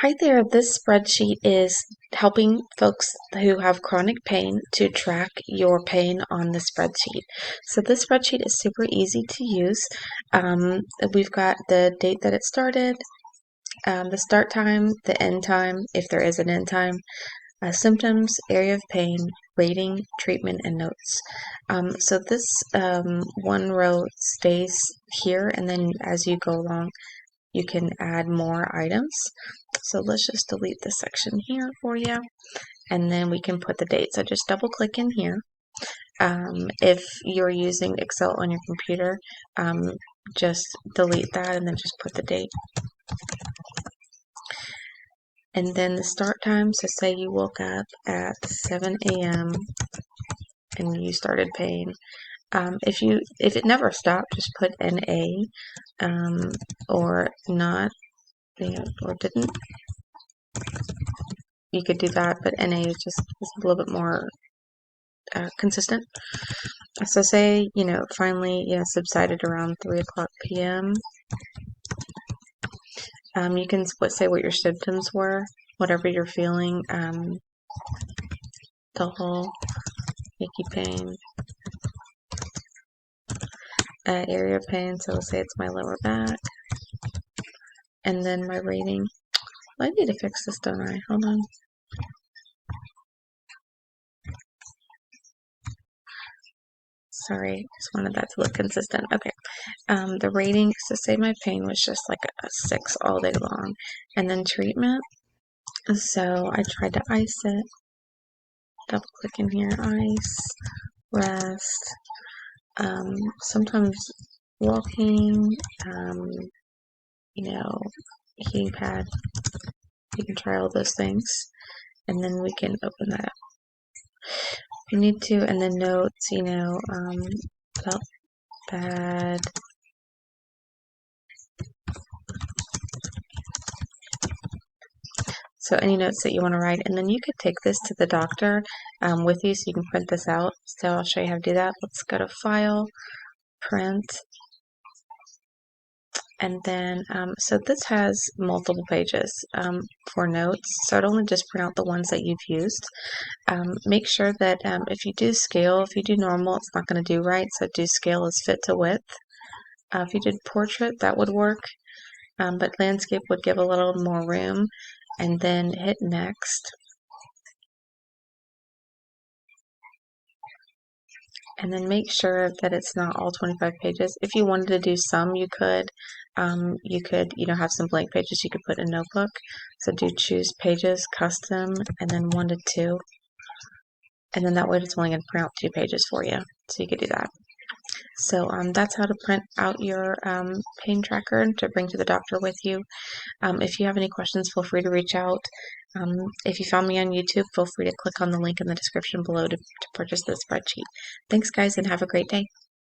Hi there, this spreadsheet is helping folks who have chronic pain to track your pain on the spreadsheet. So this spreadsheet is super easy to use. We've got the date that it started, the start time, the end time, if there is an end time, symptoms, area of pain, rating, treatment, and notes. So this one row stays here, and then as you go along, you can add more items. So let's just delete this section here for you, and then we can put the date. So just double click in here. If you're using Excel on your computer, just delete that and then just put the date. And then the start time, so say you woke up at 7 a.m. and you started pain. If it never stopped, just put NA, or not, or didn't. You could do that, but NA is just a little bit more consistent. So say, finally, subsided around 3 o'clock p.m. You can say what your symptoms were, whatever you're feeling, dull, achy pain, area of pain, so let's say it's my lower back, and then my rating. I need to fix this, don't I? Hold on. Sorry, just wanted that to look consistent. Okay. The rating, so say my pain was just like a 6 all day long. And then treatment, so I tried to ice it. Double click in here, ice, rest, sometimes walking, heating pad. You can try all those things. And then we can open that up. If you need to, and then notes, felt bad. So any notes that you want to write, and then you could take this to the doctor with you so you can print this out. So I'll show you how to do that. Let's go to File, Print, and then, so this has multiple pages for notes, so I'd only just print out the ones that you've used. Make sure that if you do scale, if you do normal, it's not going to do right, so do scale as fit to width. If you did portrait, that would work, but landscape would give a little more room. And then hit next. And then make sure that it's not all 25 pages. If you wanted to do some, you could. Have some blank pages you could put in a notebook. So do choose pages, custom, and then 1 to 2. And then that way it's only going to print out 2 pages for you. So you could do that. So that's how to print out your pain tracker to bring to the doctor with you. If you have any questions, feel free to reach out. If you found me on YouTube, feel free to click on the link in the description below to purchase this spreadsheet. Thanks, guys, and have a great day.